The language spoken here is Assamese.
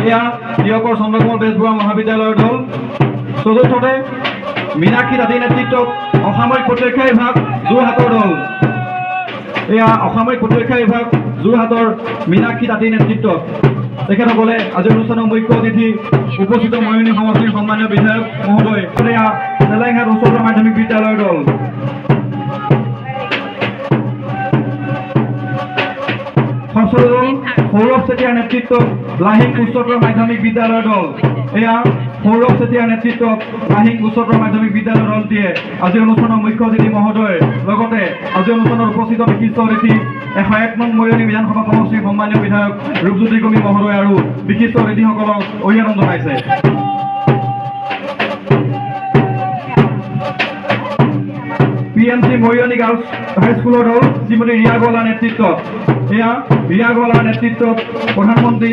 এয়া তিয়কৰ চন্দ্ৰকমল বেজবৰুৱা মহাবিদ্যালয়ৰ দল। চতুৰ্থতে মীনাক্ষী তাঁতীৰ নেতৃত্বত অসামৰিক প্ৰতিৰক্ষা বিভাগ যোৰহাটৰ দল। এয়া অসামৰিক প্ৰতিৰক্ষা বিভাগ যোৰহাটৰ মীনাক্ষী তাঁতীৰ নেতৃত্বত। তেখেতসকলে আজি অনুষ্ঠানৰ মুখ্য অতিথি উপস্থিত মৰিয়নি সমষ্টিৰ সন্মানীয় বিধায়ক মহোদয়। এয়া চেলেংঘাট উচ্চতৰ মাধ্যমিক বিদ্যালয়ৰ দল। ষষ্ঠ দল সৌৰভ চেতিয়াৰ নেতৃত্বত লাহিং উচ্চতৰ মাধ্যমিক বিদ্যালয়ৰ দল। এয়া সৌৰভ চেতিয়াৰ নেতৃত্বত লাহিং উচ্চতৰ মাধ্যমিক বিদ্যালয়ৰ দলটিয়ে আজি অনুষ্ঠানৰ মুখ্য অতিথি মহোদয় লগতে আজি অনুষ্ঠানত উপস্থিত বিশিষ্ট অতিথি 101 নং মৰিয়নি বিধানসভা সমষ্টিৰ সন্মানীয় বিধায়ক ৰূপজ্যোতি গগৈ মহোদয় আৰু বিশিষ্ট অতিথিসকলক অভিনন্দন জনাইছে। PMC মৰিয়নি গাৰ্লছ হাইস্কুলৰ দল শ্ৰীমতী ৰিয়া গোৱালাৰ নেতৃত্বত। এয়া ৰিয়া গোৱালাৰ নেতৃত্বত প্ৰধানমন্ত্ৰী